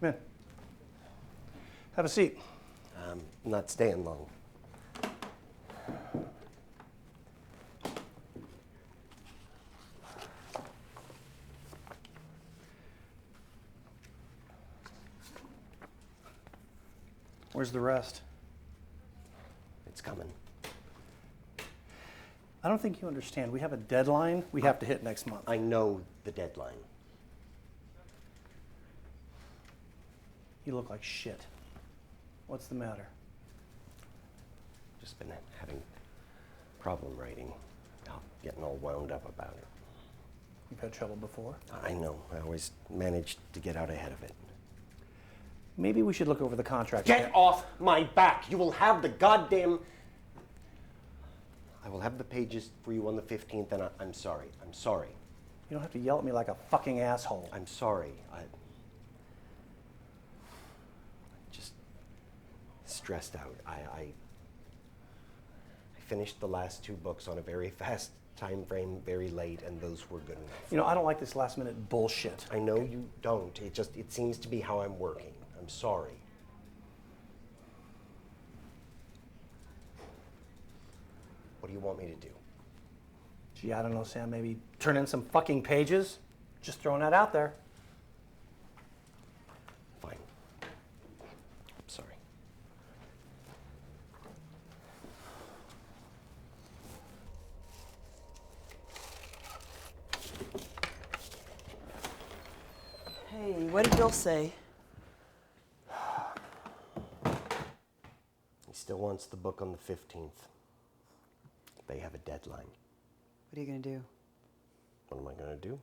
Come in. Have a seat. I'm not staying long. Where's the rest? It's coming. I don't think you understand. We have a deadline we have to hit next month. I know the deadline. You look like shit. What's the matter? Just been having problem writing. Getting all wound up about it. You've had trouble before? I know. I always managed to get out ahead of it. Maybe we should look over the contract. Get off my back! You will have the goddamn... I will have the pages for you on the 15th, and I'm sorry. I'm sorry. You don't have to yell at me like a fucking asshole. I'm sorry. I'm just stressed out. I finished the last 2 books on a very fast time frame, very late, and those were good enough. You know, I don't like this last minute bullshit. I know you don't. It seems to be how I'm working. I'm sorry. What do you want me to do? Gee, I don't know, Sam. Maybe turn in some fucking pages? Just throwing that out there. Fine. I'm sorry. Hey, what did Bill say? He still wants the book on the 15th. They have a deadline. What are you going to do? What am I going to do?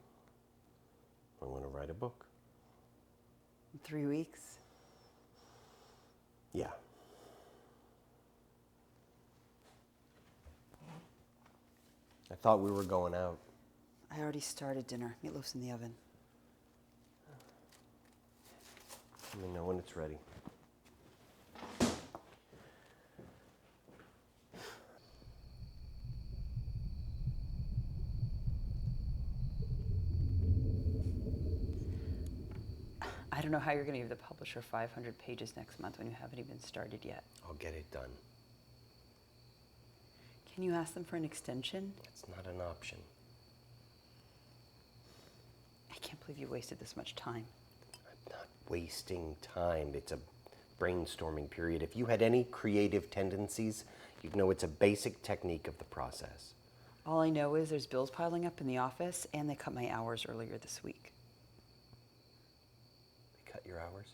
I'm going to write a book. In 3 weeks? Yeah. I thought we were going out. I already started dinner. Meatloaf's in the oven. Let me know when it's ready. I don't know how you're going to give the publisher 500 pages next month when you haven't even started yet. I'll get it done. Can you ask them for an extension? It's not an option. I can't believe you wasted this much time. I'm not wasting time. It's a brainstorming period. If you had any creative tendencies, you'd know it's a basic technique of the process. All I know is there's bills piling up in the office, and they cut my hours earlier this week. They cut your hours?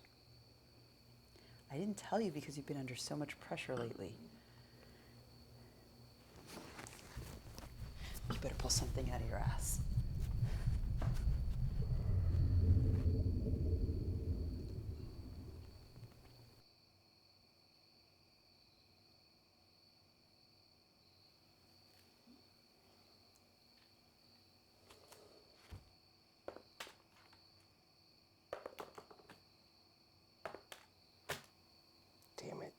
I didn't tell you because you've been under so much pressure lately. You better pull something out of your ass. Damn it.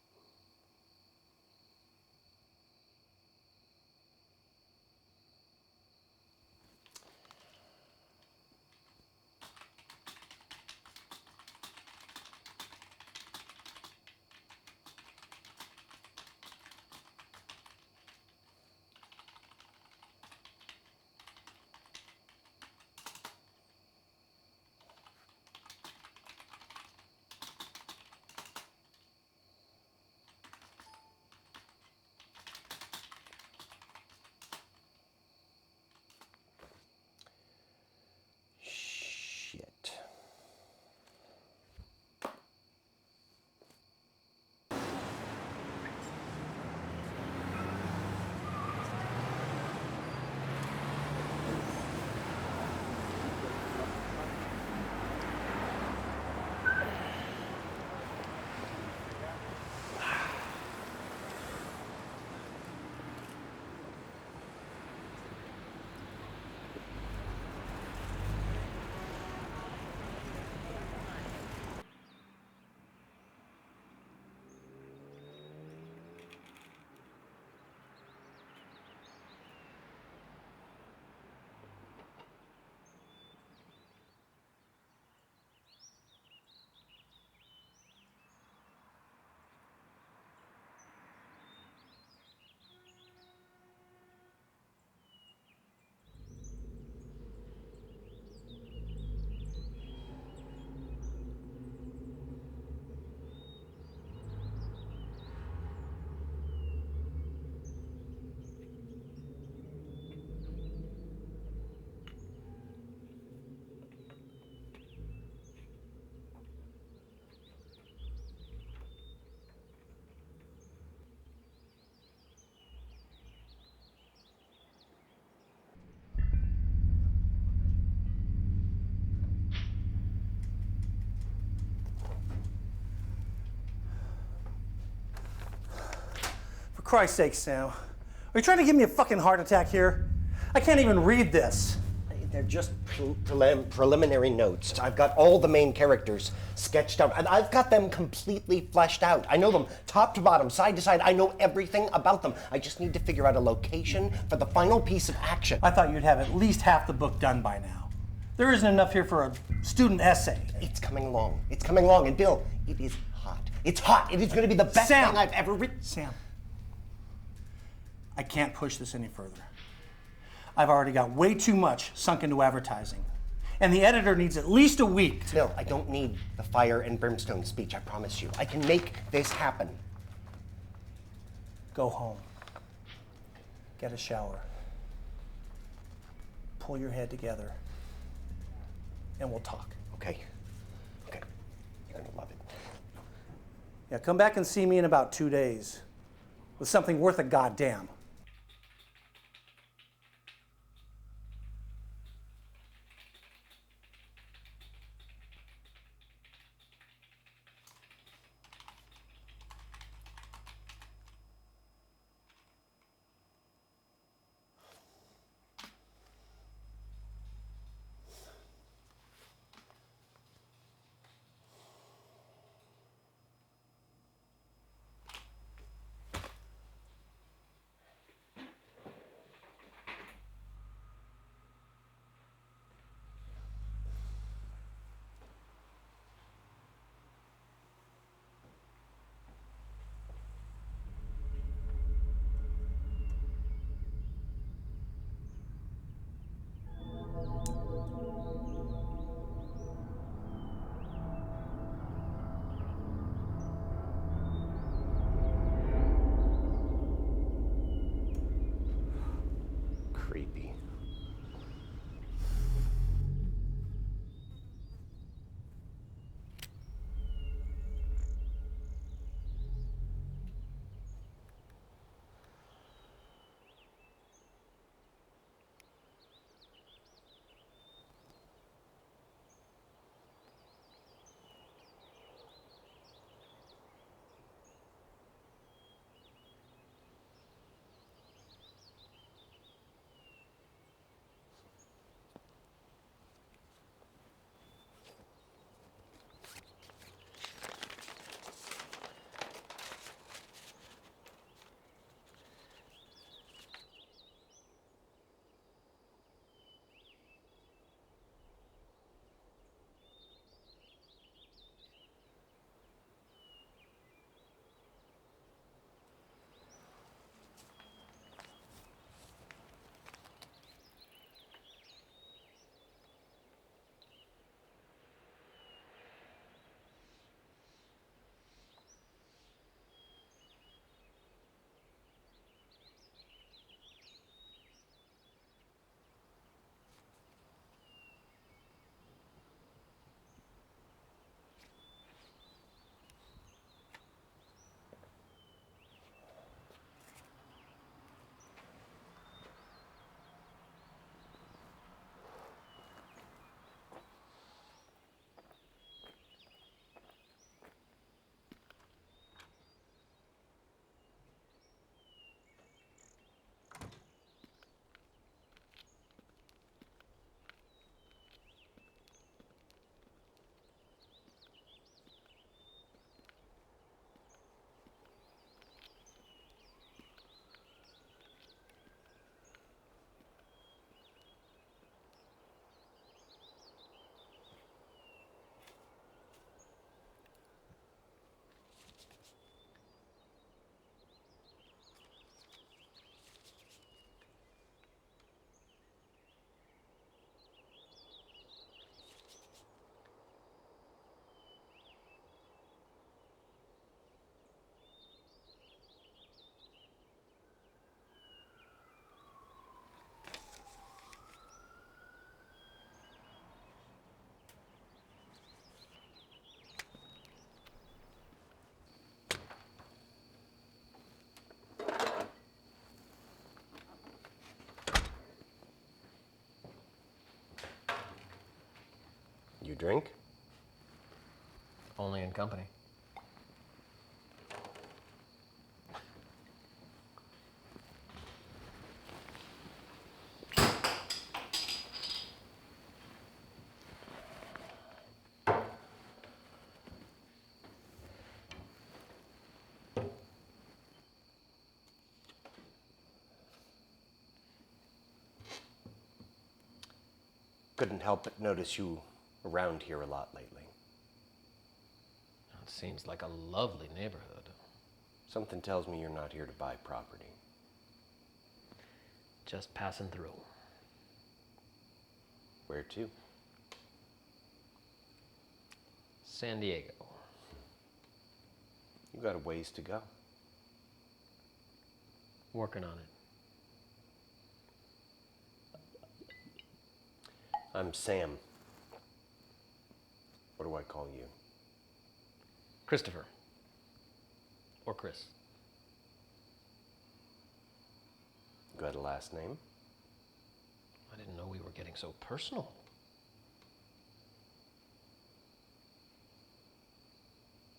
Christ's sake, Sam. Are you trying to give me a fucking heart attack here? I can't even read this. They're just preliminary notes. I've got all the main characters sketched out, and I've got them completely fleshed out. I know them top to bottom, side to side. I know everything about them. I just need to figure out a location for the final piece of action. I thought you'd have at least half the book done by now. There isn't enough here for a student essay. It's coming along. It's coming along. And Bill, it is hot. It's hot. It is going to be the best thing I've ever written. Sam, I can't push this any further. I've already got way too much sunk into advertising. And the editor needs at least a week to... Bill, I don't need the fire and brimstone speech, I promise you. I can make this happen. Go home. Get a shower. Pull your head together. And we'll talk. Okay. Okay. You're gonna love it. Yeah, come back and see me in about 2 days with something worth a goddamn. Creepy. You drink? Only in company. Couldn't help but notice you around here a lot lately. It seems like a lovely neighborhood. Something tells me you're not here to buy property. Just passing through. Where to? San Diego. You got a ways to go. Working on it. I'm Sam. What do I call you? Christopher. Or Chris. You got a last name? I didn't know we were getting so personal.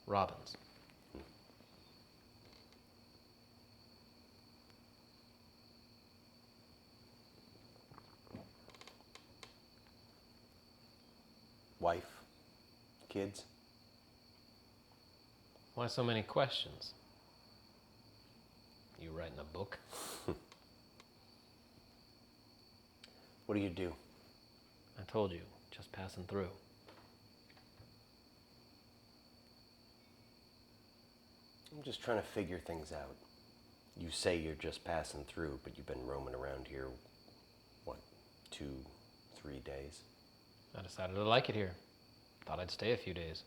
Robbins. Wife? Kids? Why so many questions? You writing a book? What do you do? I told you, just passing through. I'm just trying to figure things out. You say you're just passing through, but you've been roaming around here, what, 2, 3 days? I decided to like it here. Thought I'd stay a few days.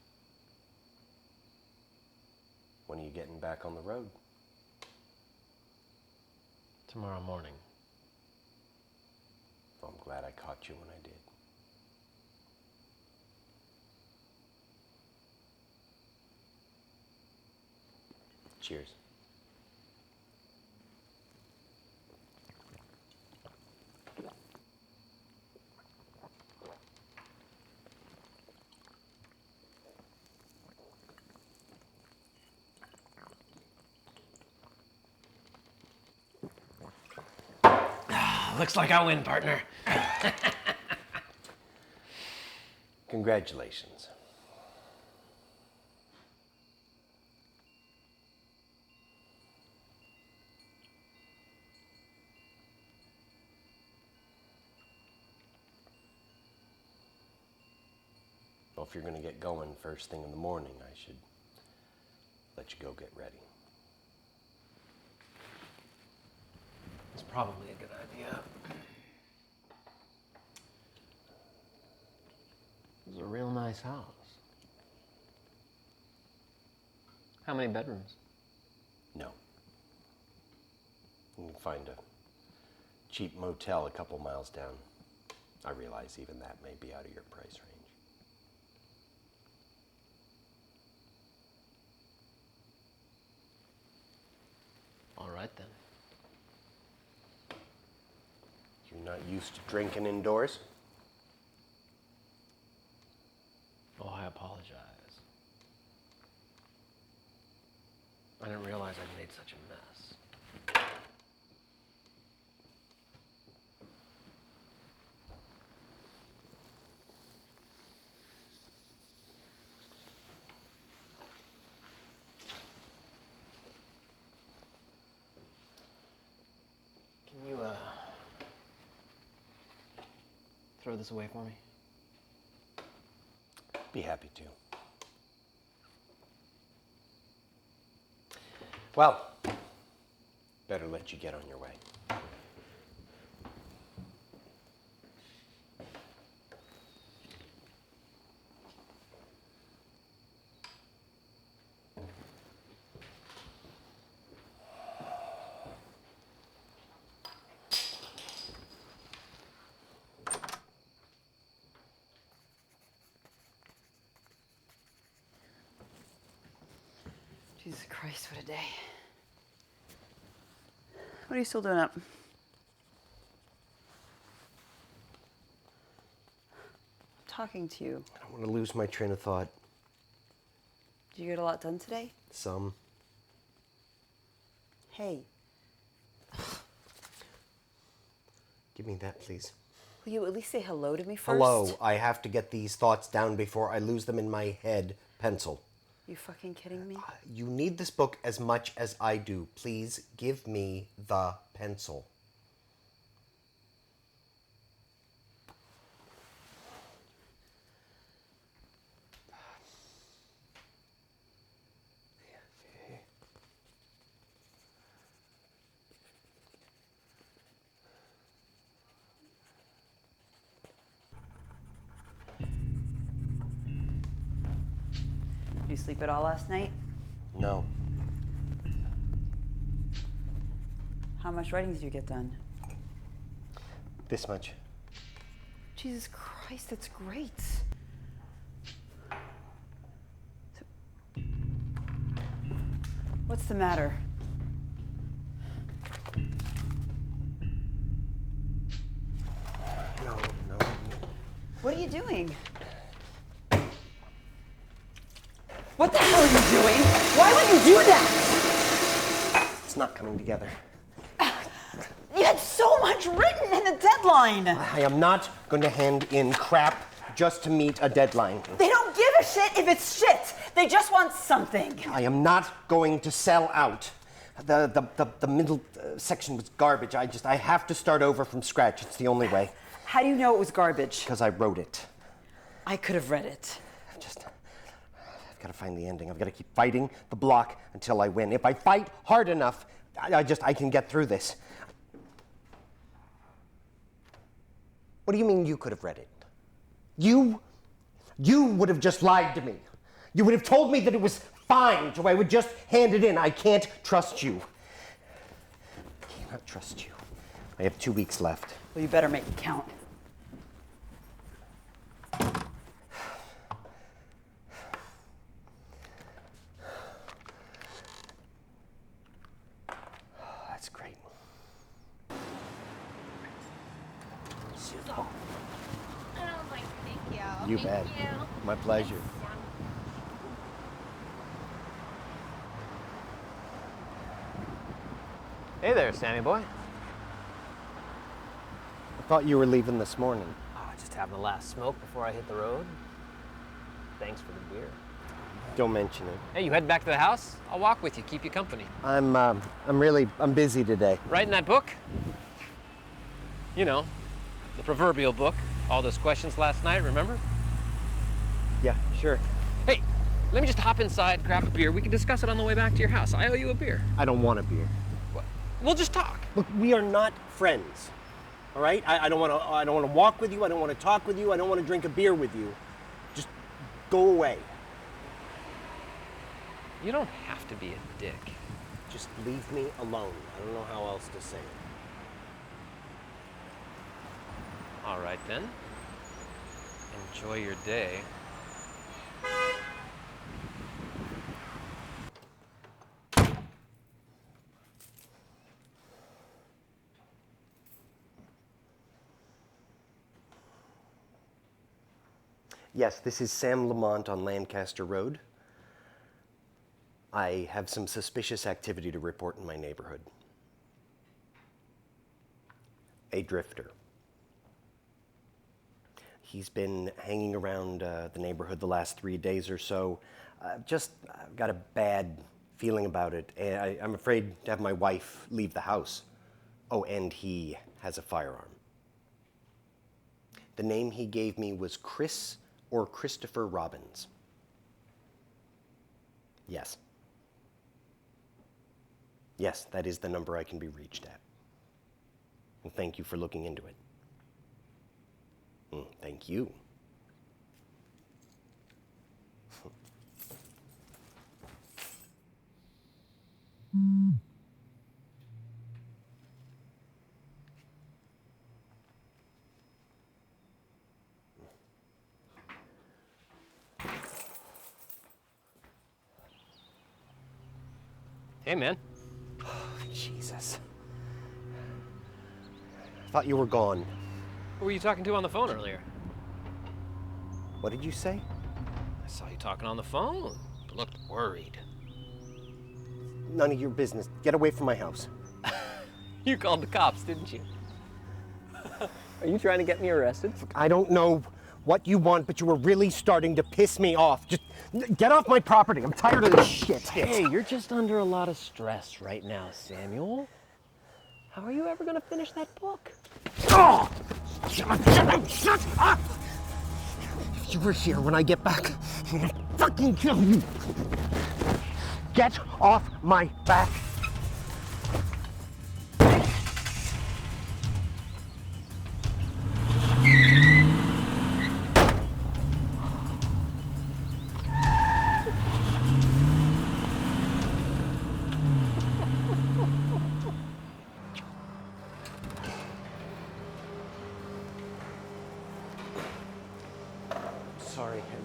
When are you getting back on the road? Tomorrow morning. Well, I'm glad I caught you when I did. Cheers. Looks like I win, partner. Congratulations. Well, if you're going to get going first thing in the morning, I should let you go get ready. It's probably a good idea. This is a real nice house. How many bedrooms? No. You can find a cheap motel a couple miles down. I realize even that may be out of your price range. All right then. You're not used to drinking indoors? Oh, I apologize. I didn't realize I'd made such a mess. Can you, throw this away for me? Be happy to. Well, better let you get on your way. Jesus Christ, what a day. What are you still doing up? I'm talking to you. I don't want to lose my train of thought. Did you get a lot done today? Some. Hey, Give me that, please. will you at least say hello to me first? Hello. I have to get these thoughts down before I lose them in my head. Pencil. You fucking kidding me? You need this book as much as I do. Please give me the pencil. Did you sleep at all last night? No. How much writing did you get done? This much. Jesus Christ, that's great. What's the matter? No. What are you doing? What the hell are you doing? Why would you do that? It's not coming together. You had so much written in the deadline. I am not going to hand in crap just to meet a deadline. They don't give a shit if it's shit. They just want something. I am not going to sell out. The middle section was garbage. I have to start over from scratch. It's the only way. How do you know it was garbage? Because I wrote it. I could have read it. I've got to find the ending. I've got to keep fighting the block until I win. If I fight hard enough, I can get through this. What do you mean you could have read it? You would have just lied to me. You would have told me that it was fine, so I would just hand it in. I can't trust you. I cannot trust you. I have 2 weeks left. Well, you better make it count. That's great. Oh my, thank you. You bet. Thank you. My pleasure. Hey there, Sammy boy. I thought you were leaving this morning. Oh, just having the last smoke before I hit the road. Thanks for the beer. Don't mention it. Hey, you heading back to the house? I'll walk with you, keep you company. I'm busy today. Writing that book? You know, the proverbial book. All those questions last night, remember? Yeah, sure. Hey, let me just hop inside, grab a beer. We can discuss it on the way back to your house. I owe you a beer. I don't want a beer. We'll just talk. Look, we are not friends. All right? I don't want to walk with you. I don't want to talk with you. I don't want to drink a beer with you. Just go away. You don't have to be a dick. Just leave me alone. I don't know how else to say it. All right then. Enjoy your day. Yes, this is Sam Lamont on Lancaster Road. I have some suspicious activity to report in my neighborhood. A drifter. He's been hanging around the neighborhood the last 3 days or so. I've got a bad feeling about it. And I'm afraid to have my wife leave the house. Oh, and he has a firearm. The name he gave me was Chris or Christopher Robbins. Yes. Yes, that is the number I can be reached at. And thank you for looking into it. Thank you. Hey, man. Jesus. I thought you were gone. Who were you talking to on the phone earlier? What did you say? I saw you talking on the phone. You looked worried. None of your business. Get away from my house. You called the cops, didn't you? Are you trying to get me arrested? I don't know what you want, but you are really starting to piss me off. Just get off my property. I'm tired of this shit. Hey, you're just under a lot of stress right now, Samuel. How are you ever going to finish that book? Oh! Shut up! You were here when I get back. I'm gonna fucking kill you. Get off my back.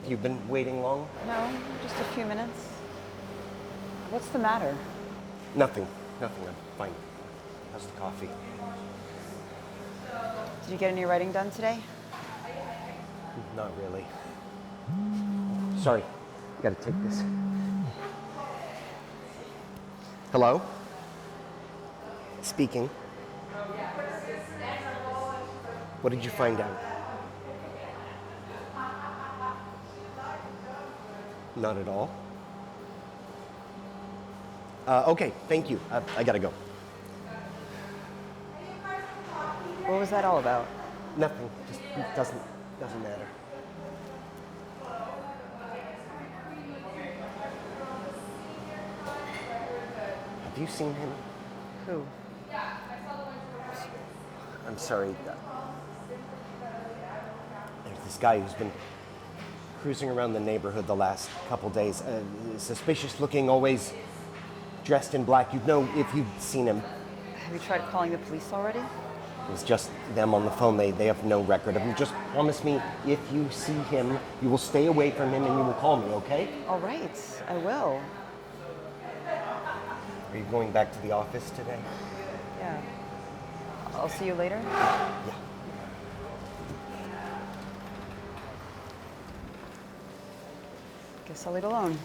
You've been waiting long? No, just a few minutes. What's the matter? Nothing. Nothing. I'm fine. How's the coffee? Did you get any writing done today? Not really. Sorry. Gotta take this. Hello? Speaking. What did you find out? Not at all. Okay, thank you. I gotta go. What was that all about? Nothing. Just doesn't matter. Have you seen him? Who? I'm sorry. There's this guy who's been cruising around the neighborhood the last couple days. Suspicious looking, always dressed in black. You'd know if you'd seen him. Have you tried calling the police already? It was just them on the phone. They have no record of him. Just promise me if you see him, you will stay away from him and you will call me, okay? All right, I will. Are you going back to the office today? Yeah. I'll see you later. Yeah. Guess I'll eat alone.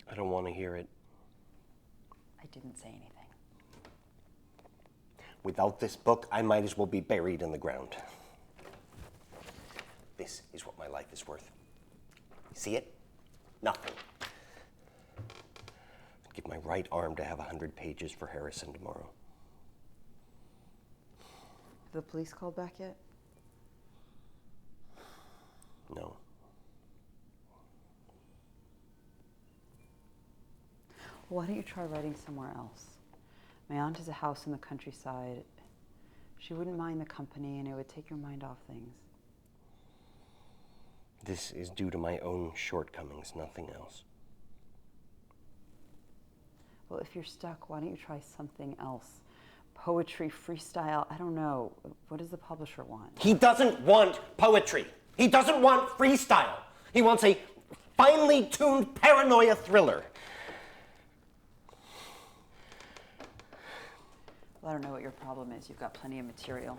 I don't want to hear it. I didn't say anything. Without this book, I might as well be buried in the ground. This is what my life is worth. See it? Nothing. I'd give my right arm to have 100 pages for Harrison tomorrow. Have the police called back yet? No. Why don't you try writing somewhere else? My aunt has a house in the countryside. She wouldn't mind the company and it would take your mind off things. This is due to my own shortcomings, nothing else. Well, if you're stuck, why don't you try something else? Poetry, freestyle, I don't know. What does the publisher want? He doesn't want poetry. He doesn't want freestyle. He wants a finely tuned paranoia thriller. Well, I don't know what your problem is. You've got plenty of material.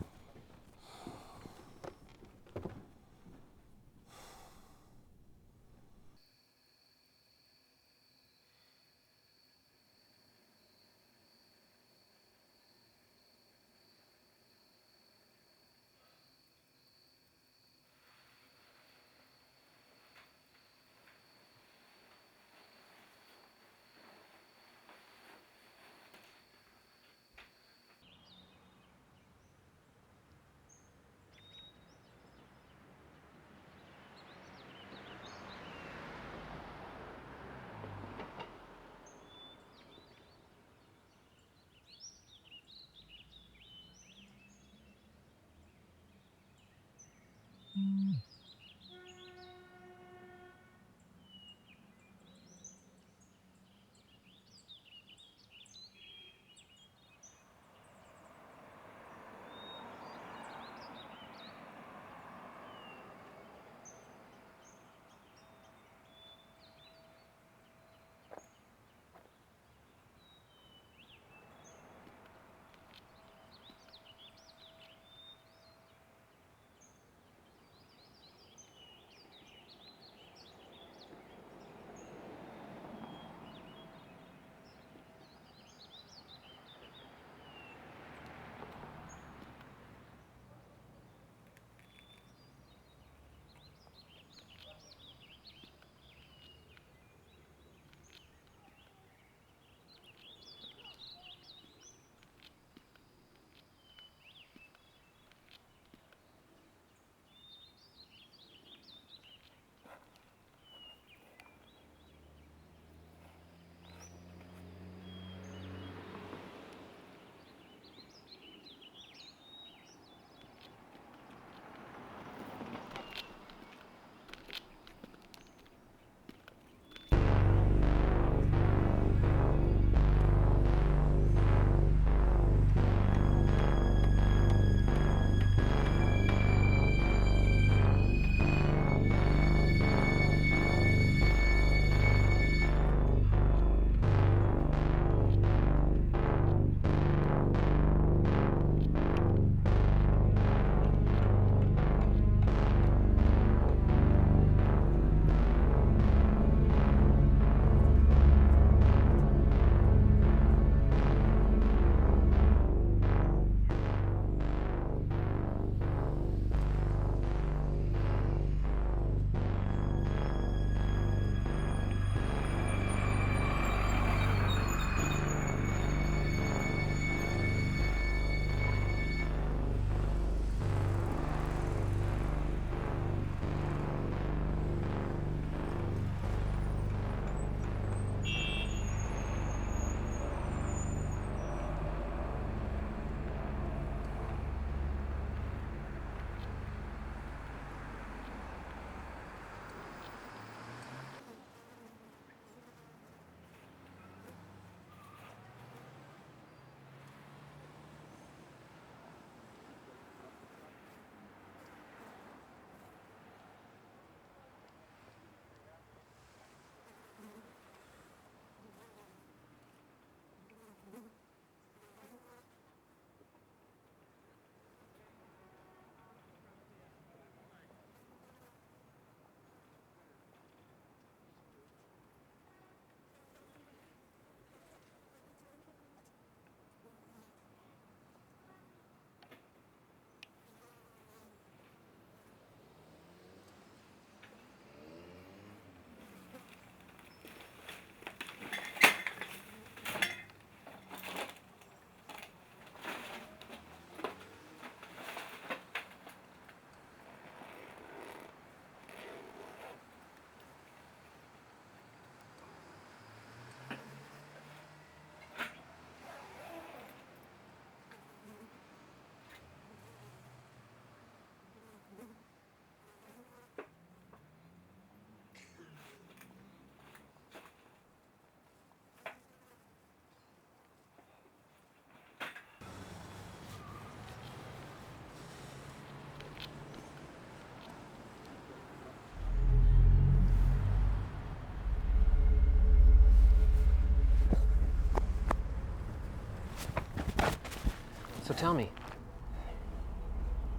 So tell me,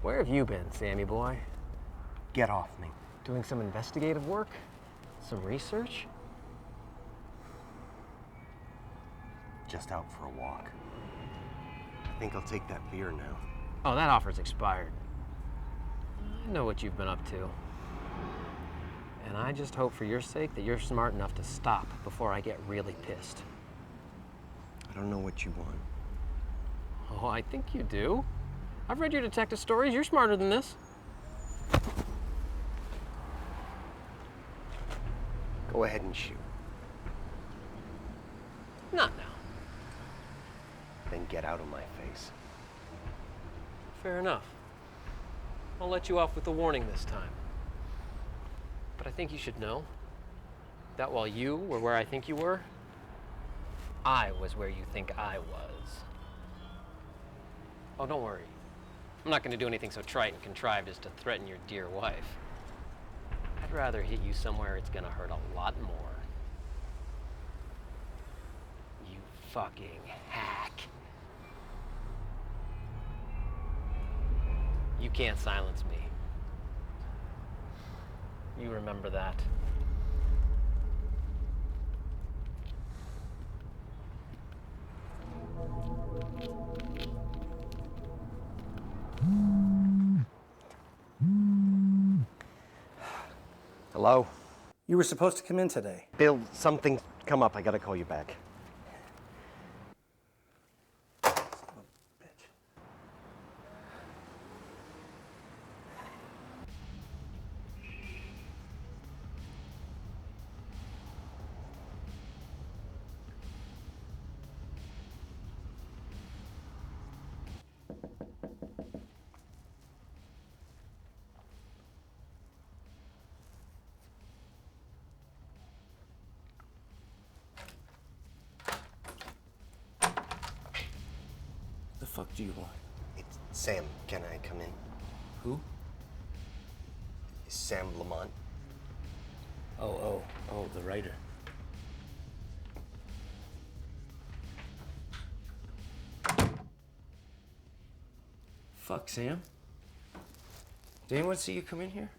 where have you been, Sammy boy? Get off me. Doing some investigative work? Some research? Just out for a walk. I think I'll take that beer now. Oh, that offer's expired. I know what you've been up to. And I just hope for your sake that you're smart enough to stop before I get really pissed. I don't know what you want. Oh, I think you do. I've read your detective stories. You're smarter than this. Go ahead and shoot. Not now. Then get out of my face. Fair enough. I'll let you off with a warning this time. But I think you should know that while you were where I think you were, I was where you think I was. Oh, don't worry. I'm not going to do anything so trite and contrived as to threaten your dear wife. I'd rather hit you somewhere it's going to hurt a lot more. You fucking hack. You can't silence me. You remember that. Hello? You were supposed to come in today. Bill, something come up. I gotta call you back. The fuck do you want? It's Sam. Can I come in? Who? Sam Lamont. Oh, the writer. Fuck, Sam. Did anyone see you come in here?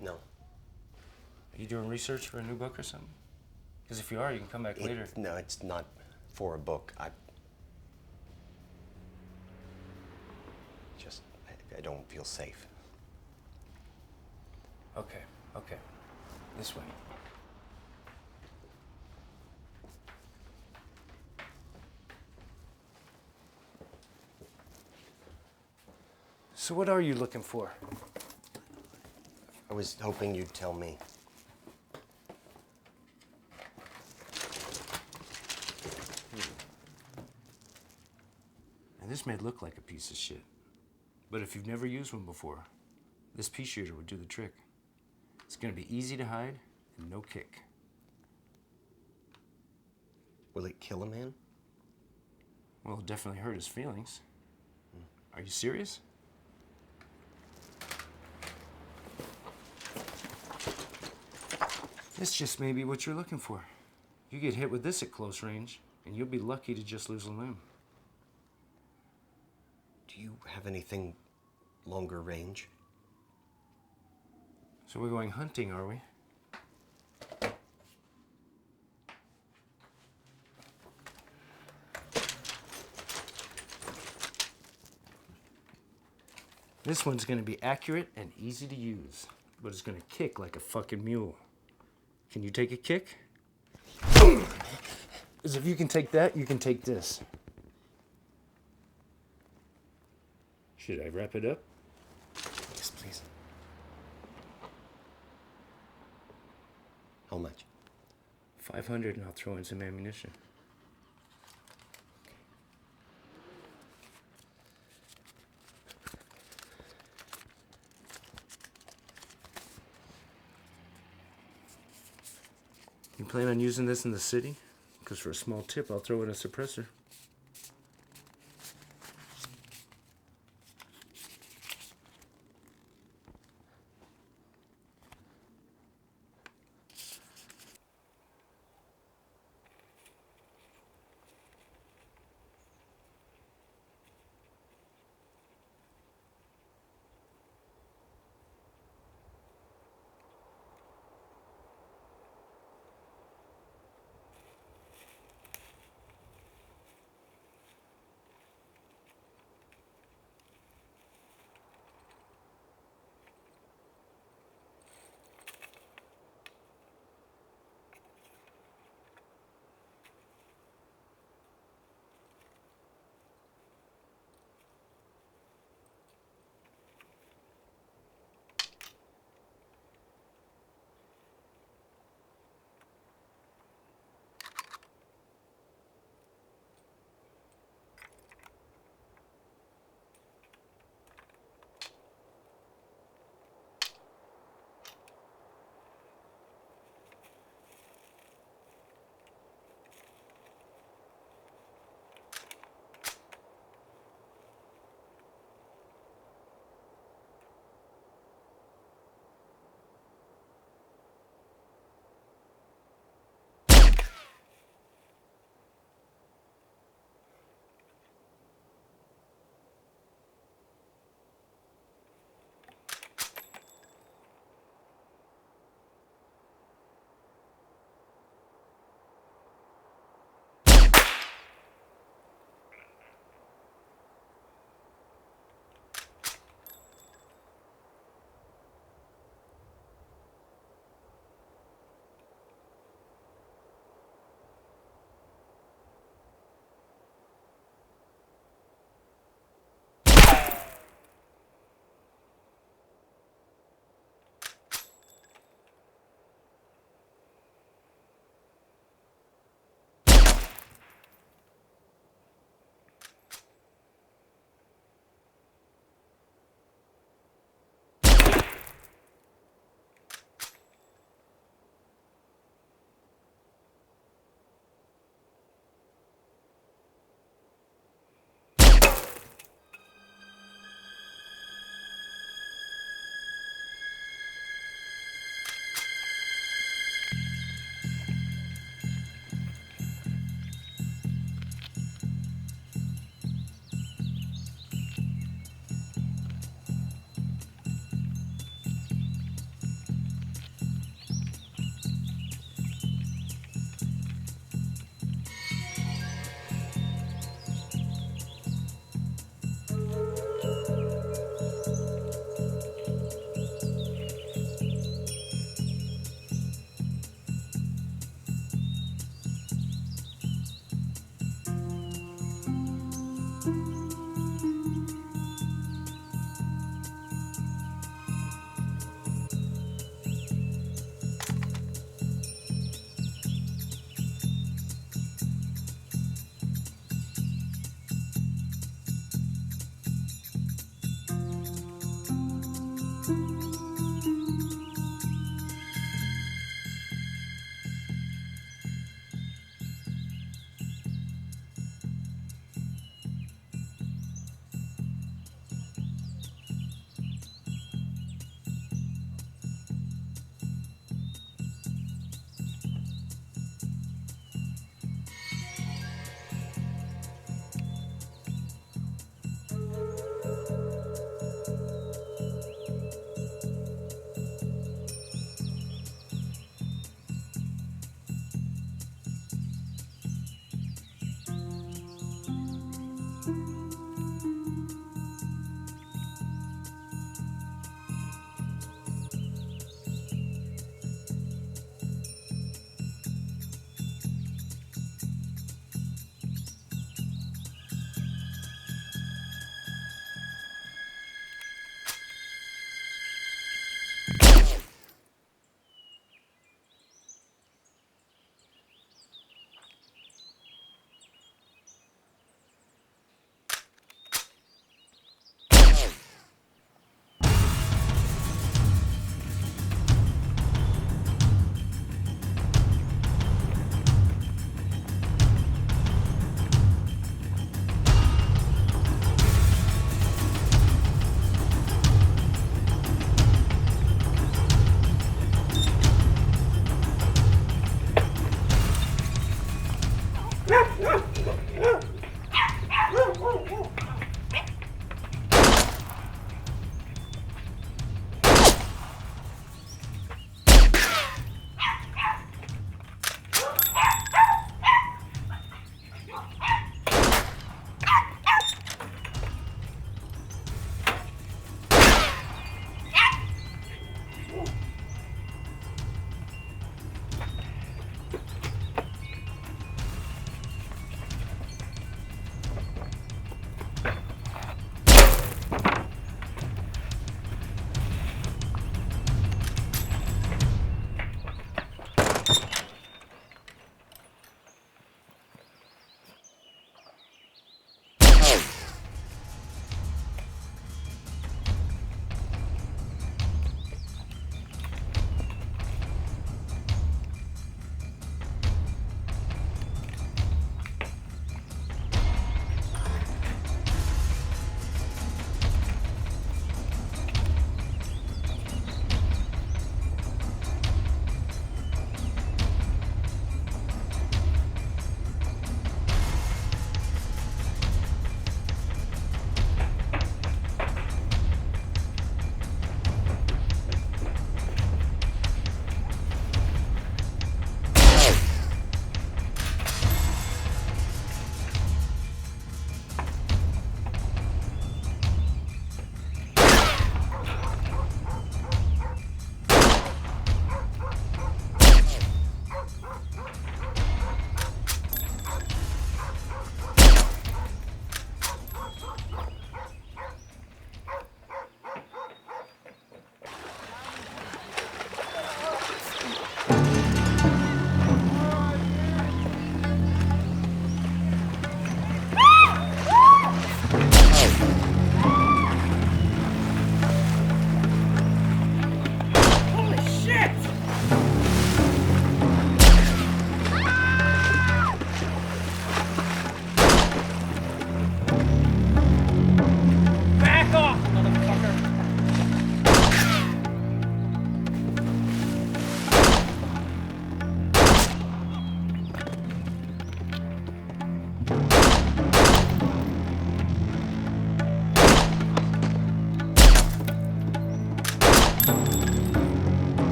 No. Are you doing research for a new book or something? Because if you are, you can come back later. No, it's not for a book. I don't feel safe. Okay. This way. So what are you looking for? I was hoping you'd tell me. And this may look like a piece of shit, but if you've never used one before, this pea shooter would do the trick. It's gonna be easy to hide and no kick. Will it kill a man? Well, it'll definitely hurt his feelings. Are you serious? This just may be what you're looking for. You get hit with this at close range, and you'll be lucky to just lose a limb. Do you have anything longer range? So we're going hunting, are we? This one's gonna be accurate and easy to use, but it's gonna kick like a fucking mule. Can you take a kick? Because if you can take that, you can take this. Should I wrap it up? Yes, please. How much? 500 and I'll throw in some ammunition. You plan on using this in the city? Because for a small tip, I'll throw in a suppressor.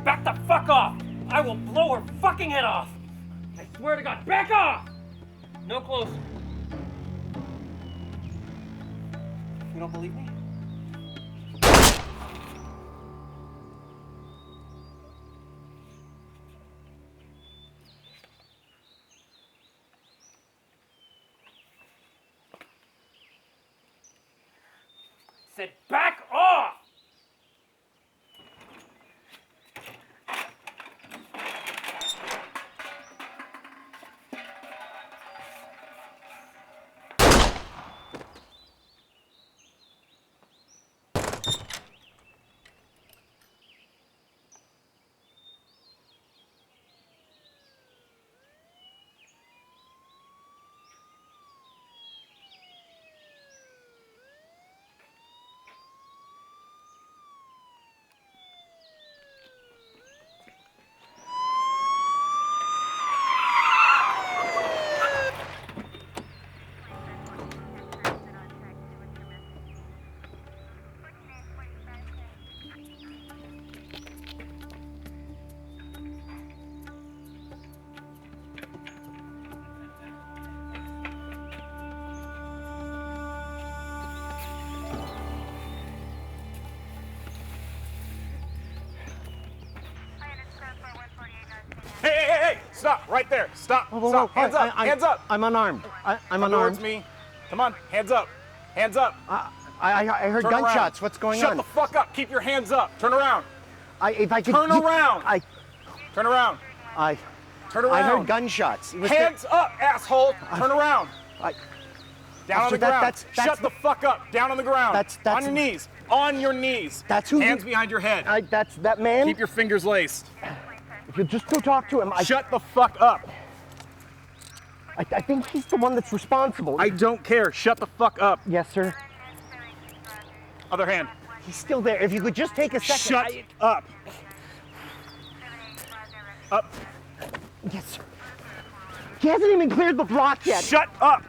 Back the fuck off! I will blow her fucking head off! I swear to God, back off! No closer. You don't believe me? I said back off! Hey! Stop! Right there! Stop! Whoa, Stop! whoa, Hands up! Hands up! I'm unarmed. I'm Come unarmed. towards me. Come on, hands up! Hands up! I heard Turn gunshots. around. What's going Shut on? the fuck up! Keep your hands up! Turn around! If I could Turn around! Turn around! Turn around! I heard gunshots. Hands up, asshole! Turn around! Down on the ground. That's Shut the fuck up! Down on the ground. That's on your knees. On your knees. That's who. Hands behind your head. That's that man. Keep your fingers laced. If you just go talk to him. Shut the fuck up. I think he's the one that's responsible. I don't care. Shut the fuck up. Yes, sir. Other hand. He's still there. If you could just take a second. Shut up. Up. Yes, sir. He hasn't even cleared the block yet. Shut up.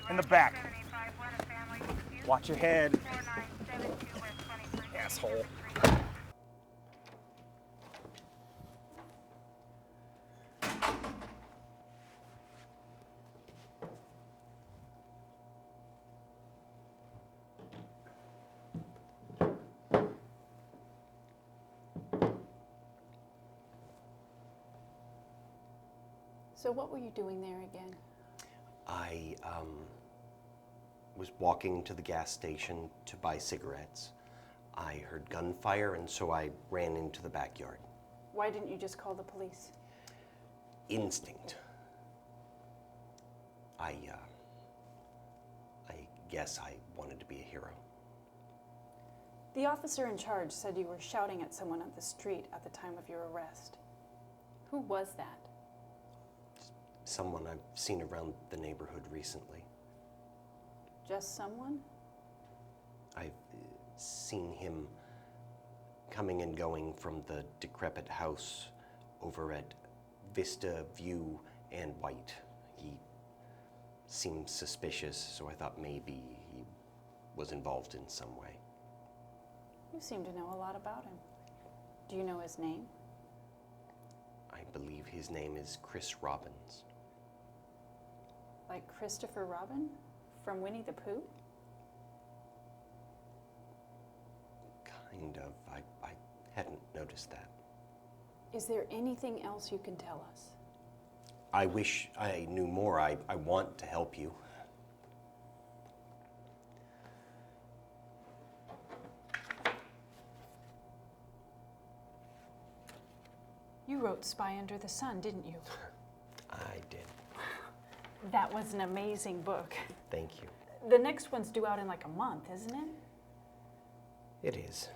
In the back. Watch your head. Asshole. So what were you doing there again? I was walking to the gas station to buy cigarettes. I heard gunfire, and so I ran into the backyard. Why didn't you just call the police? Instinct. I guess I wanted to be a hero. The officer in charge said you were shouting at someone on the street at the time of your arrest. Who was that? Someone I've seen around the neighborhood recently. Just someone? I've seen him coming and going from the decrepit house over at Vista, View, and White. He seemed suspicious, so I thought maybe he was involved in some way. You seem to know a lot about him. Do you know his name? I believe his name is Chris Robbins. Like Christopher Robin from Winnie the Pooh? Kind of. I hadn't noticed that. Is there anything else you can tell us? I wish I knew more. I want to help you. You wrote Spy Under the Sun, didn't you? I did. That was an amazing book. Thank you. The next one's due out in like a month, isn't it? It is.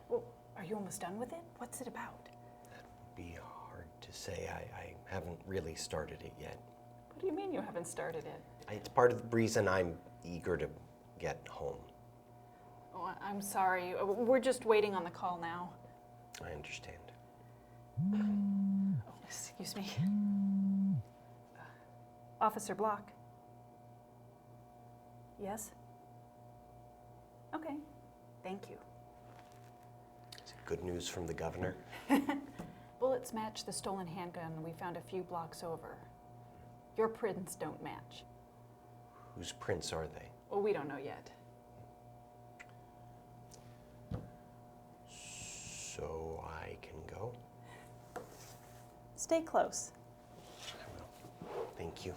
Well, are you almost done with it? What's it about? That would be hard to say. I haven't really started it yet. What do you mean you haven't started it? It's part of the reason I'm eager to get home. Oh, I'm sorry. We're just waiting on the call now. I understand. Oh, excuse me. Officer Block. Yes? Okay. Thank you. Is it good news from the governor? Bullets match the stolen handgun we found a few blocks over. Your prints don't match. Whose prints are they? Well, we don't know yet. So I can go? Stay close. I will. Thank you.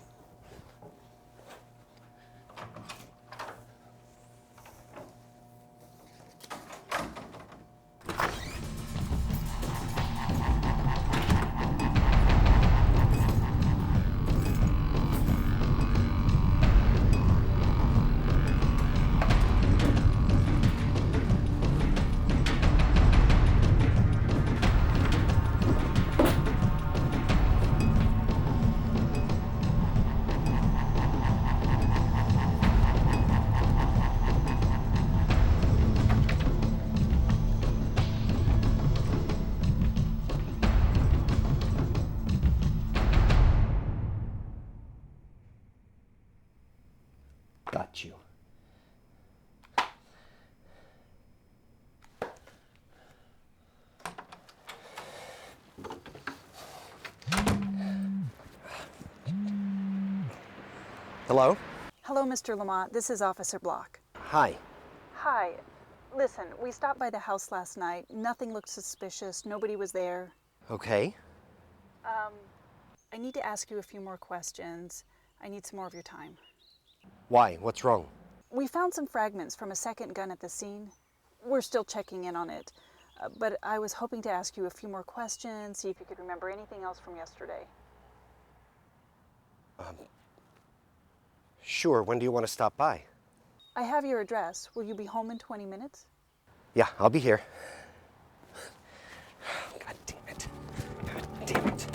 Got you. Hello? Hello, Mr. Lamont. This is Officer Block. Hi. Hi. Listen, we stopped by the house last night. Nothing looked suspicious. Nobody was there. Okay. I need to ask you a few more questions. I need some more of your time. Why? What's wrong? We found some fragments from a second gun at the scene. We're still checking in on it. But I was hoping to ask you a few more questions, see if you could remember anything else from yesterday. Sure. When do you want to stop by? I have your address. Will you be home in 20 minutes? Yeah, I'll be here. God damn it. God damn it.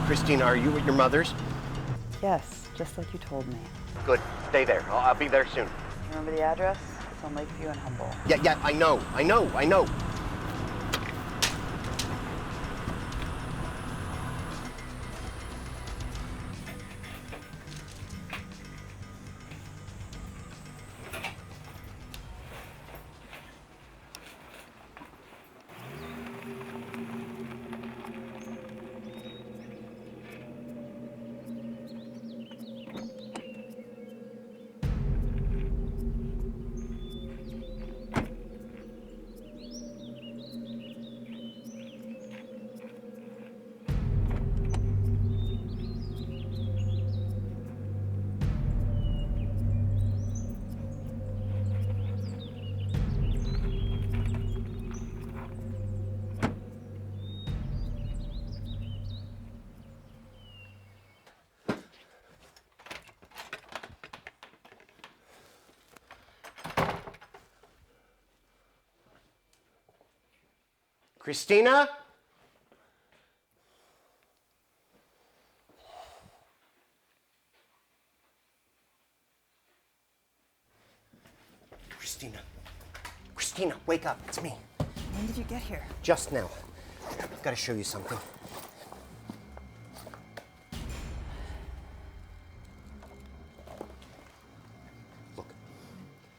Christina, are you at your mother's? Yes, just like you told me. Good. Stay there. I'll be there soon. Remember the address? It's on Lakeview and Humboldt. Yeah, I know. Christina? Christina, wake up. It's me. When did you get here? Just now. I've got to show you something. Look.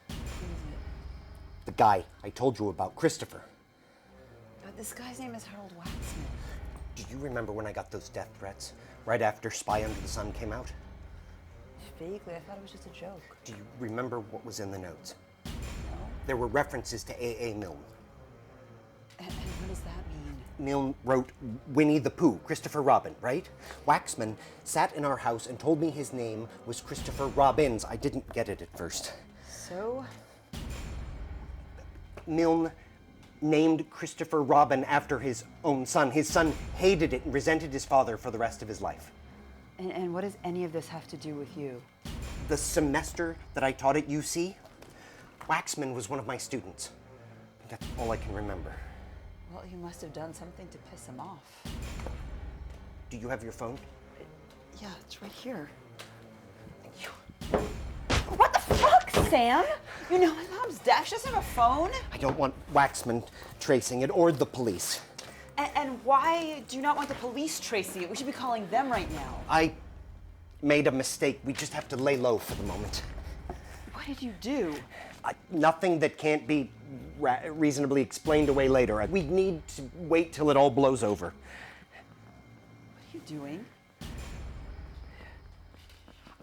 Who is it? The guy I told you about, Christopher. But this guy's name is Harold Waxman. Do you remember when I got those death threats? Right after Spy Under the Sun came out? Vaguely, I thought it was just a joke. Do you remember what was in the notes? No? There were references to A.A. Milne. And what does that mean? Milne wrote Winnie the Pooh, Christopher Robin, right? Waxman sat in our house and told me his name was Christopher Robbins. I didn't get it at first. So? Milne named Christopher Robin after his own son. His son hated it and resented his father for the rest of his life. And what does any of this have to do with you? The semester that I taught at UC, Waxman was one of my students. That's all I can remember. Well, you must have done something to piss him off. Do you have your phone? Yeah, it's right here. Thank you. What the fuck, Sam? You know my mom's deaf. She doesn't have a phone. I don't want Waxman tracing it or the police. And why do you not want the police tracing it? We should be calling them right now. I made a mistake. We just have to lay low for the moment. What did you do? Nothing that can't be reasonably explained away later. We need to wait till it all blows over. What are you doing?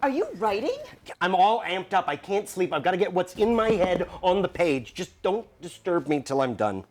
Are you writing? I'm all amped up. I can't sleep. I've got to get what's in my head on the page. Just don't disturb me till I'm done.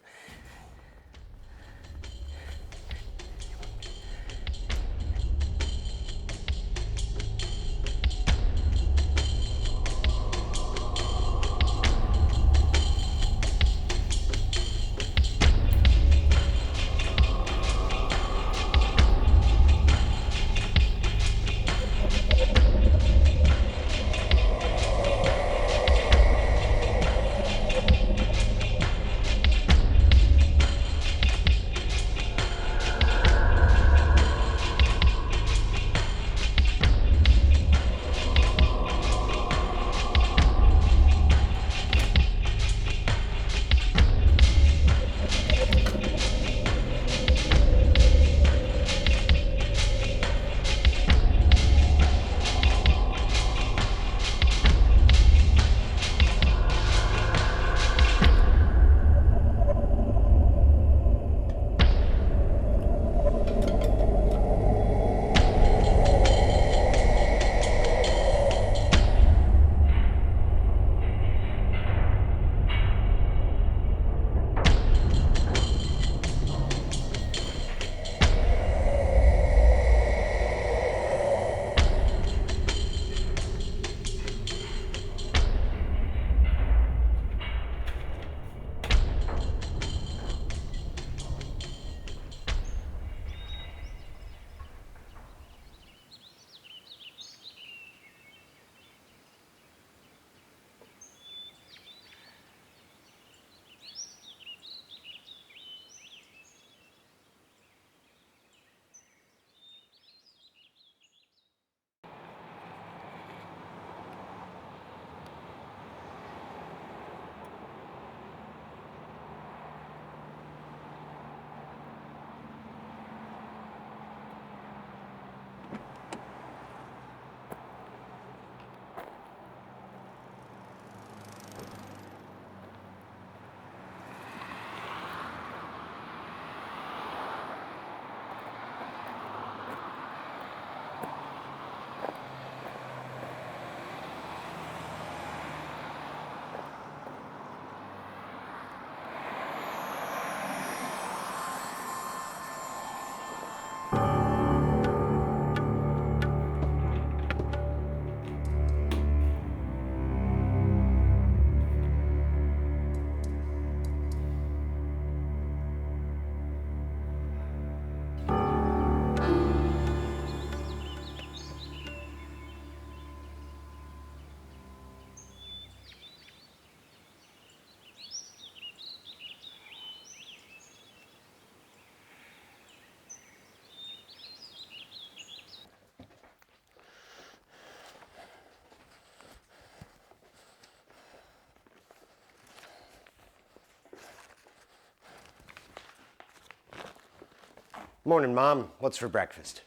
Morning, Mom. What's for breakfast?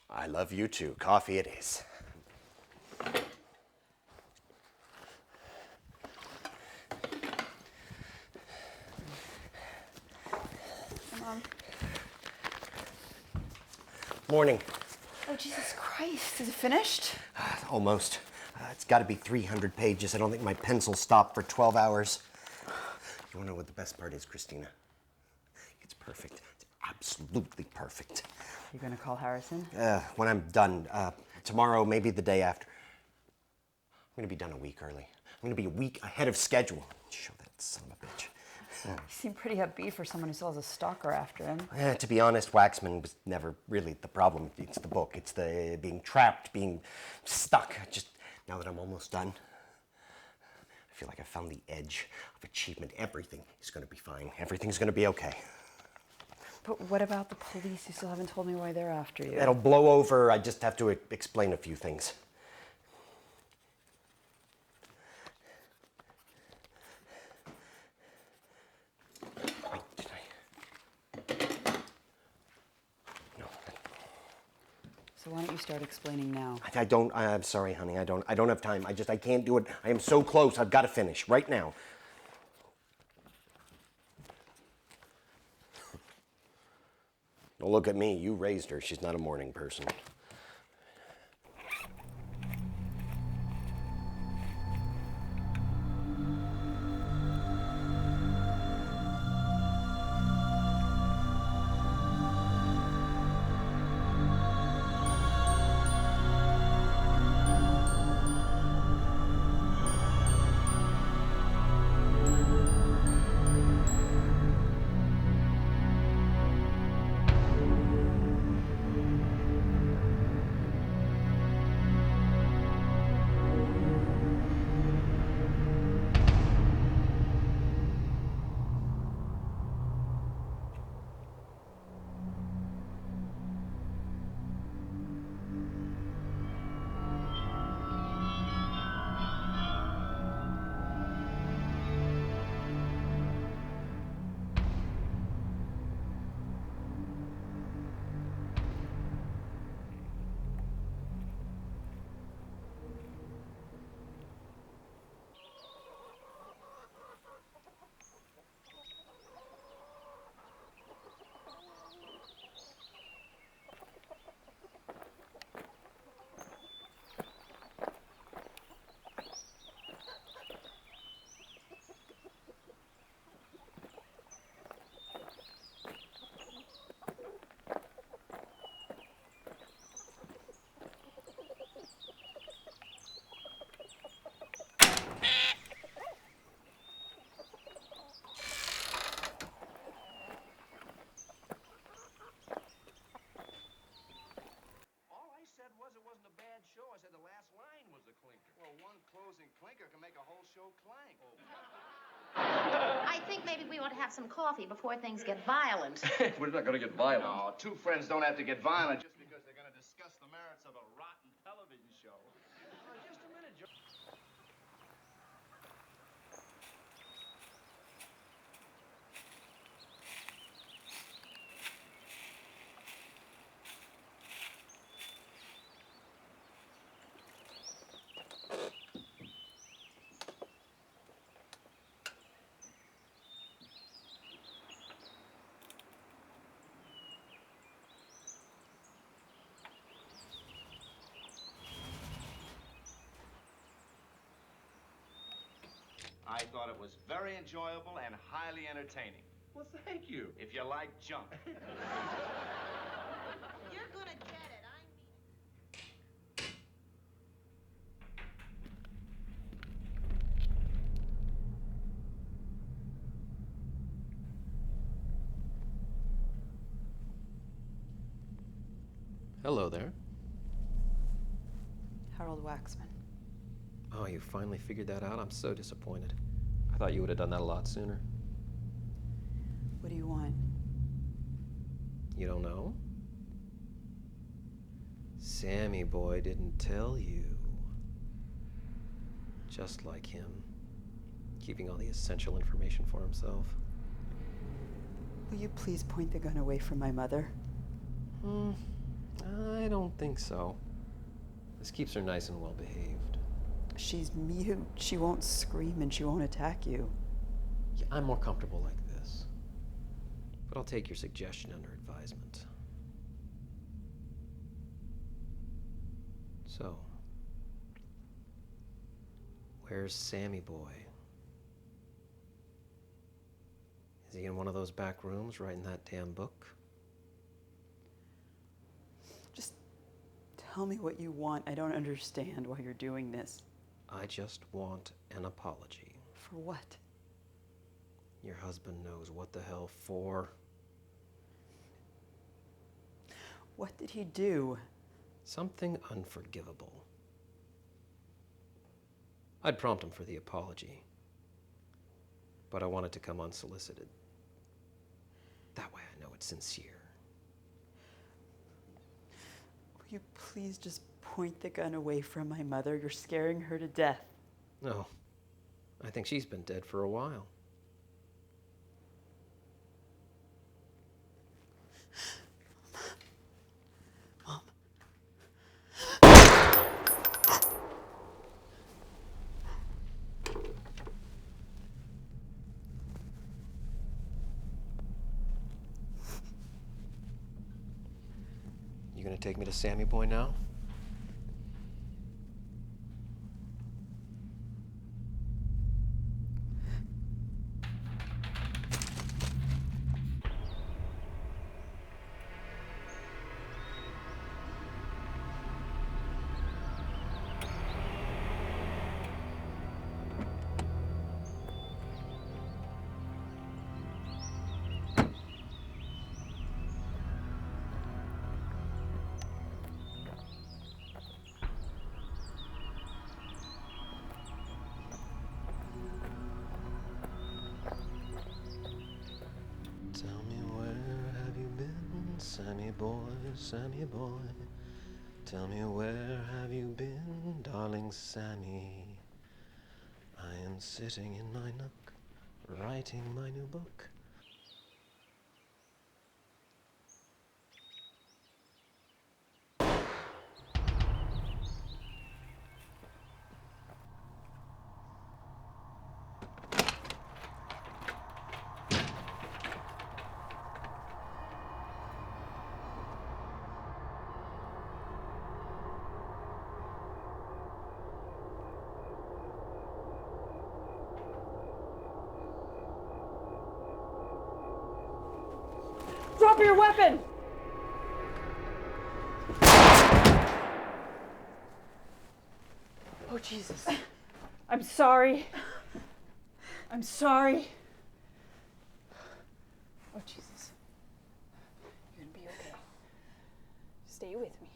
I love you too. Coffee it is. Mom. Morning. Oh, Jesus Christ. Is it finished? Almost. It's got to be 300 pages. I don't think my pencil stopped for 12 hours. You want to know what the best part is, Christina? It's perfect. It's absolutely perfect. You gonna call Harrison? When I'm done. Tomorrow, maybe the day after. I'm going to be done a week early. I'm going to be a week ahead of schedule. Show that son of a bitch. You seem pretty upbeat for someone who still has a stalker after him. To be honest, Waxman was never really the problem. It's the book. It's the being trapped, being stuck. Just now that I'm almost done, I feel like I found the edge of achievement. Everything is going to be fine. Everything's going to be okay. But what about the police? You still haven't told me why they're after you. That'll blow over. I just have to explain a few things. So why don't you start explaining now? I'm sorry, honey. I don't have time. I can't do it. I am so close. I've got to finish right now. Don't look at me. You raised her. She's not a morning person. I think maybe we ought to have some coffee before things get violent. We're not going to get violent. No, two friends don't have to get violent just because they're going to discuss the merits of a rotten television show. Just a minute, Joe. I thought it was very enjoyable and highly entertaining. Well, thank you. If you like junk. You're gonna get it. I mean. Hello there. Harold Waxman. Oh, you finally figured that out? I'm so disappointed. I thought you would have done that a lot sooner. What do you want? You don't know? Sammy boy didn't tell you. Just like him, keeping all the essential information for himself. Will you please point the gun away from my mother? I don't think so. This keeps her nice and well behaved. She's mute. She won't scream and she won't attack you. Yeah, I'm more comfortable like this. But I'll take your suggestion under advisement. So, where's Sammy boy? Is he in one of those back rooms writing that damn book? Just tell me what you want. I don't understand why you're doing this. I just want an apology. For what? Your husband knows what the hell for. What did he do? Something unforgivable. I'd prompt him for the apology, but I want it to come unsolicited. That way I know it's sincere. Will you please just point the gun away from my mother? You're scaring her to death. No, I think she's been dead for a while. Mom. You gonna take me to Sammy boy now? Tell me where have you been, Sammy boy? Tell me where have you been, darling Sammy? I am sitting in my nook, writing my new book. Drop your weapon! Oh, Jesus. I'm sorry. I'm sorry. Oh, Jesus. You're gonna be okay. Stay with me.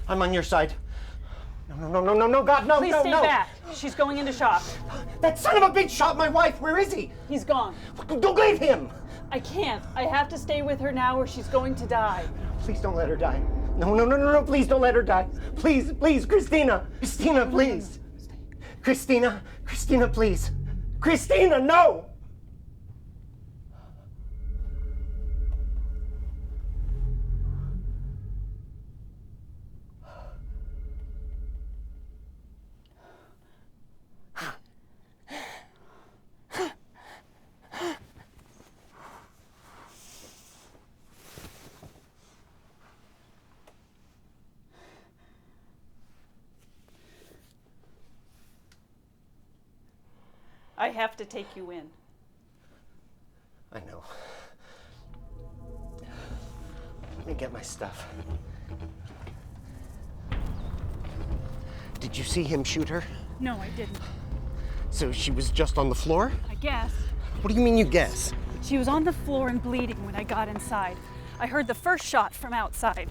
I'm on your side. No, God, no, Please no, stay no. back. She's going into shock. That son of a bitch shot my wife. Where is he? He's gone. Don't leave him. I can't. I have to stay with her now or she's going to die. Please don't let her die. No, please don't let her die. Please, Christina. Christina, please. Christina, please. Christina, no! I have to take you in. I know. Let me get my stuff. Did you see him shoot her? No, I didn't. So she was just on the floor? I guess. What do you mean you guess? She was on the floor and bleeding when I got inside. I heard the first shot from outside.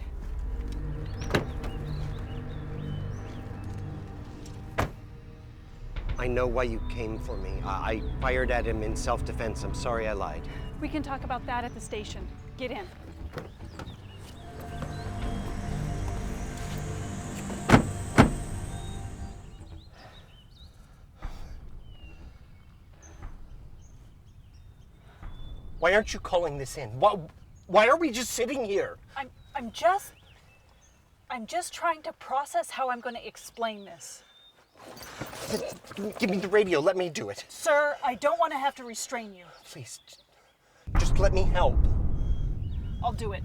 I know why you came for me. I fired at him in self-defense. I'm sorry I lied. We can talk about that at the station. Get in. Why aren't you calling this in? Why are we just sitting here? I'm just trying to process how I'm going to explain this. Give me the radio. Let me do it. Sir, I don't want to have to restrain you. Please, just let me help. I'll do it.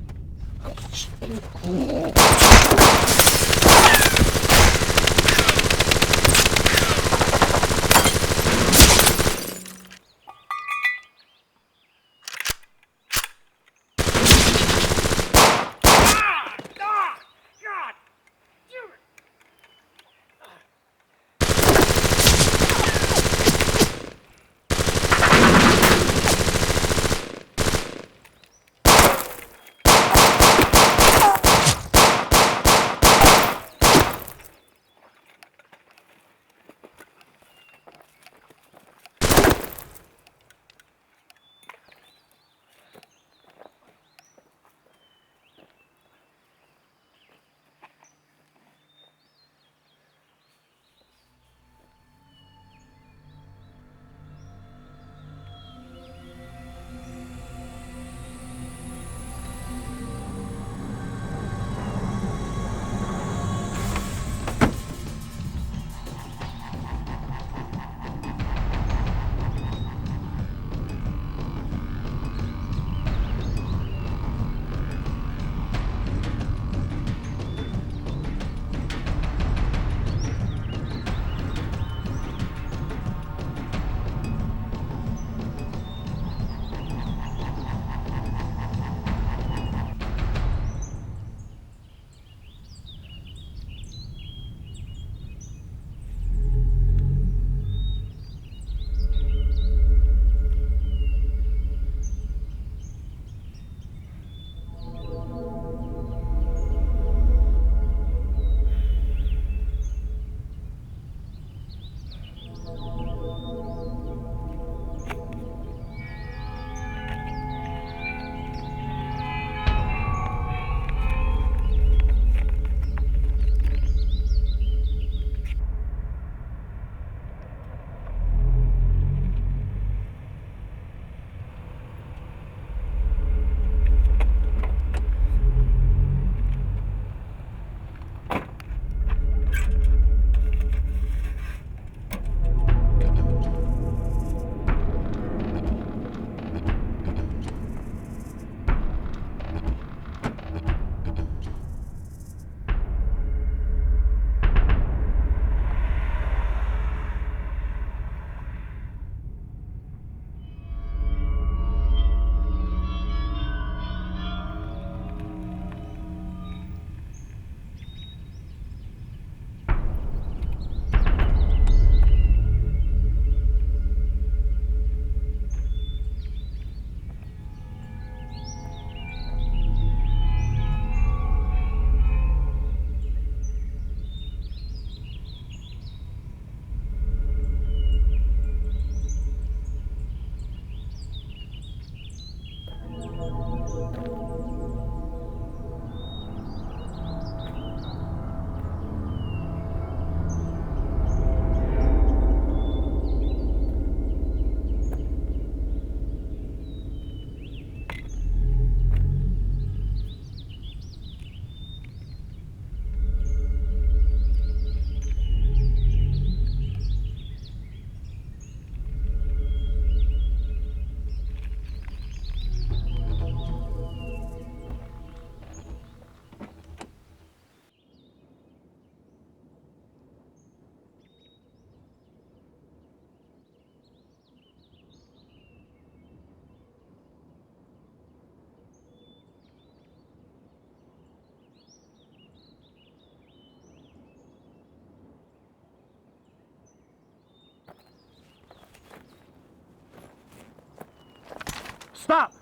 Stop!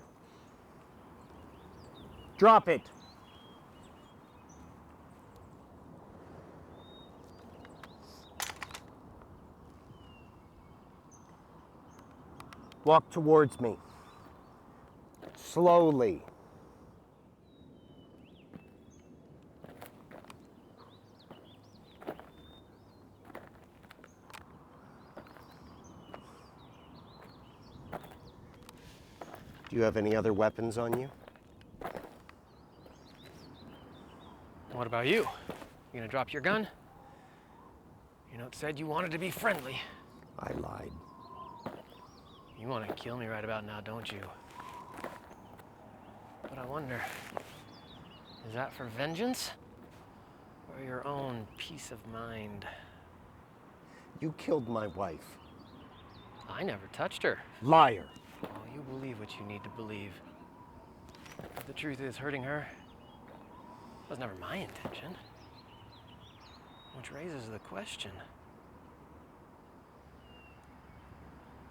Drop it. Walk towards me. Slowly. Do you have any other weapons on you? What about you? You gonna drop your gun? You know, it said you wanted to be friendly. I lied. You want to kill me right about now, don't you? But I wonder, is that for vengeance? Or your own peace of mind? You killed my wife. I never touched her. Liar. Oh, you believe what you need to believe. But the truth is, hurting her was never my intention. Which raises the question,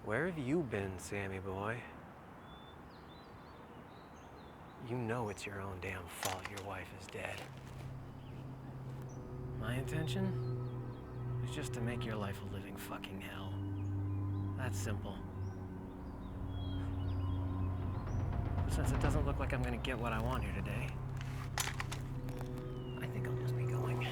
where have you been, Sammy boy? You know it's your own damn fault your wife is dead. My intention is just to make your life a living fucking hell. That's simple. But since it doesn't look like I'm gonna get what I want here today, I think I'll just be going.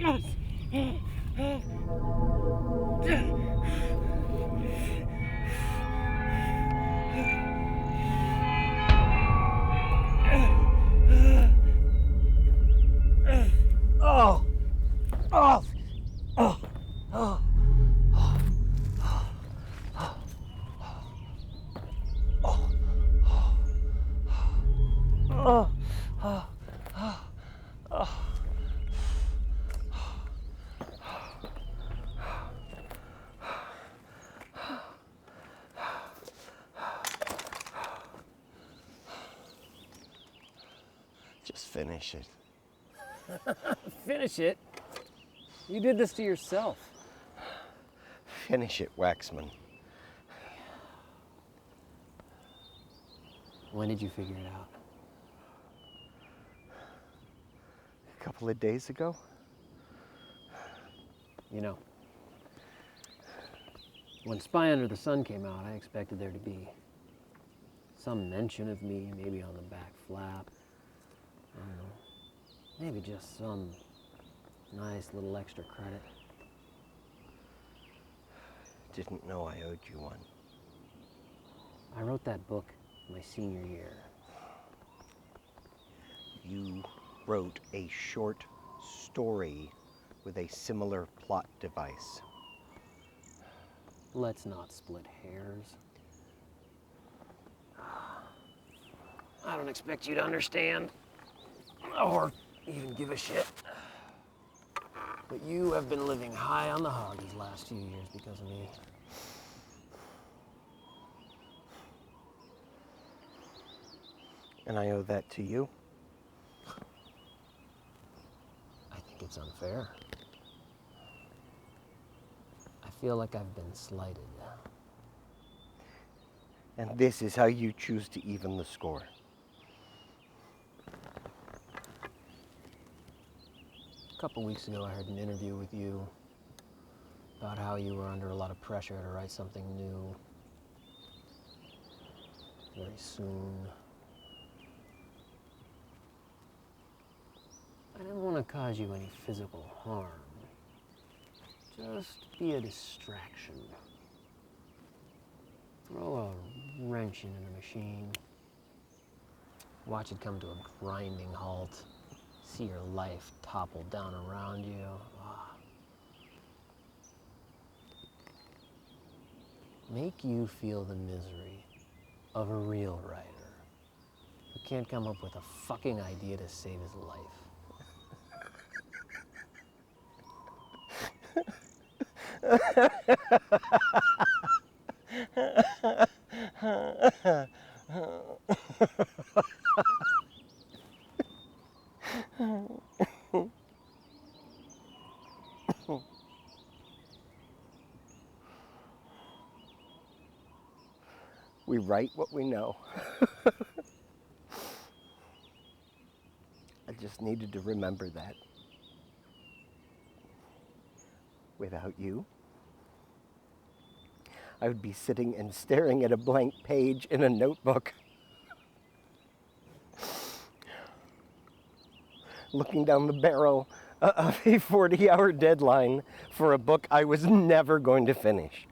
Oh! Oh! Oh! Oh! Just finish it. Finish it? You did this to yourself. Finish it, Waxman. When did you figure it out? A couple of days ago? You know, when Spy Under the Sun came out, I expected there to be some mention of me, maybe on the back flap. I don't know. Maybe just some nice little extra credit. Didn't know I owed you one. I wrote that book my senior year. You wrote a short story with a similar plot device. Let's not split hairs. I don't expect you to understand or even give a shit. But you have been living high on the hog these last few years because of me. And I owe that to you? I think it's unfair. I feel like I've been slighted. And this is how you choose to even the score. A couple weeks ago, I heard an interview with you about how you were under a lot of pressure to write something new very soon. I didn't want to cause you any physical harm. Just be a distraction. Throw a wrench into the machine. Watch it come to a grinding halt. See your life topple down around you. Make you feel the misery of a real writer who can't come up with a fucking idea to save his life. We write what we know. I just needed to remember that. Without you, I would be sitting and staring at a blank page in a notebook. Looking down the barrel of a 40-hour deadline for a book I was never going to finish.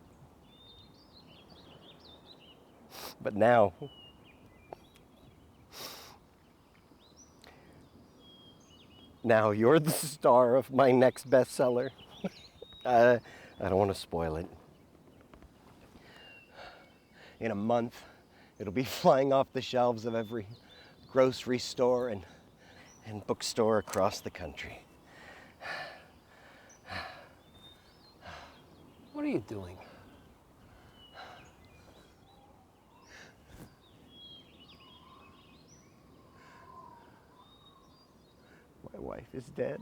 But now, you're the star of my next bestseller. I don't want to spoil it. In a month, it'll be flying off the shelves of every grocery store and bookstore across the country. What are you doing? My wife is dead.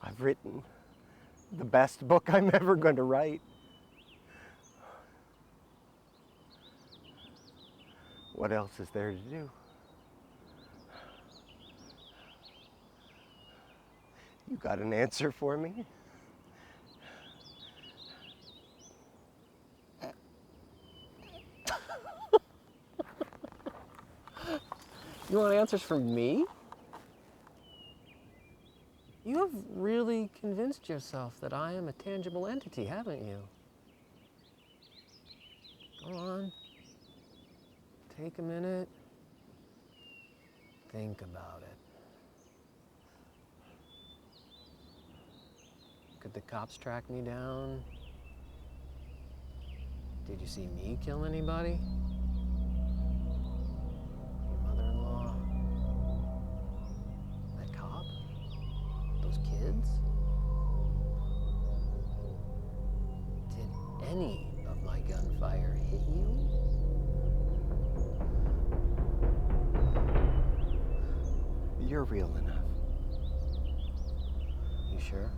I've written the best book I'm ever going to write. What else is there to do? You got an answer for me? You want answers from me? You have really convinced yourself that I am a tangible entity, haven't you? Go on. Take a minute. Think about it. Could the cops track me down? Did you see me kill anybody? Your mother-in-law? That cop? Those kids? Did any of my gunfire hit you? You're real enough. You sure?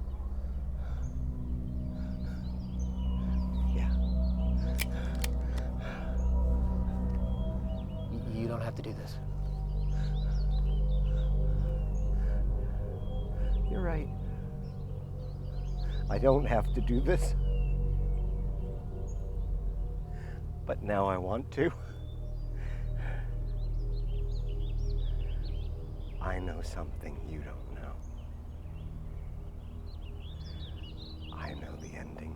Yeah. You don't have to do this. You're right. I don't have to do this. But now I want to. I know something you don't know. I know the ending.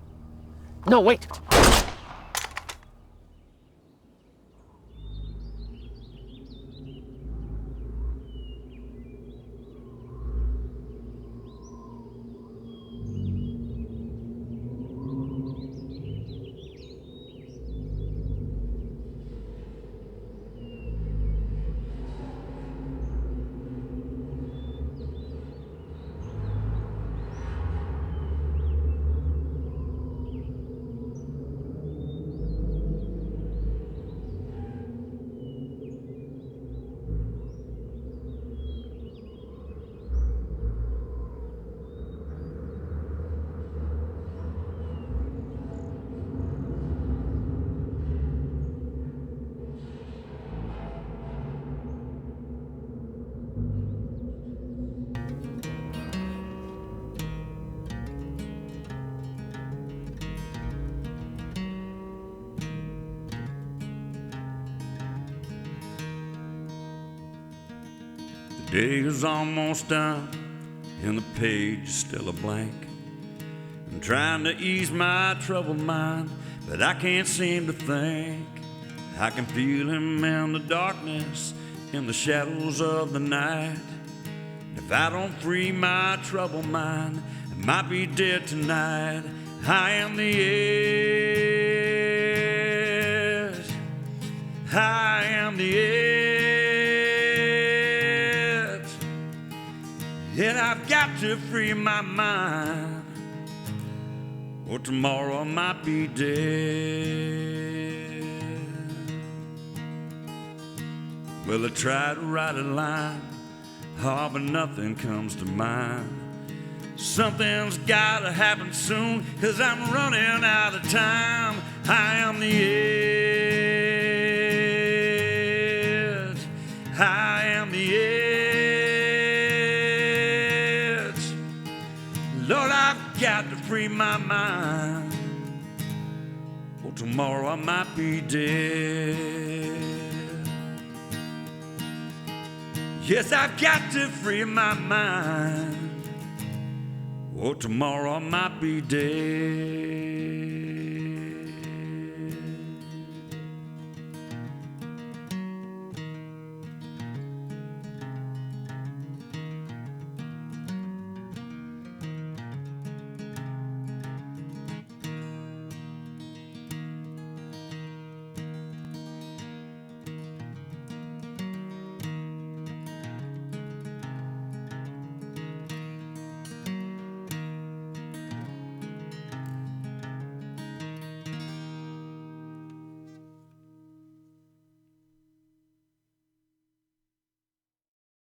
No, wait! The day is almost done and the page is still a blank. I'm trying to ease my troubled mind, but I can't seem to think. I can feel him in the darkness, in the shadows of the night. If I don't free my troubled mind, I might be dead tonight. I am the edge. I am the edge. And I've got to free my mind, or tomorrow I might be dead. Well, I try to write a line, oh, but nothing comes to mind. Something's gotta happen soon, 'cause I'm running out of time. I am the edge. I am the edge. Lord, I've got to free my mind, or tomorrow I might be dead. Yes, I've got to free my mind, or tomorrow I might be dead.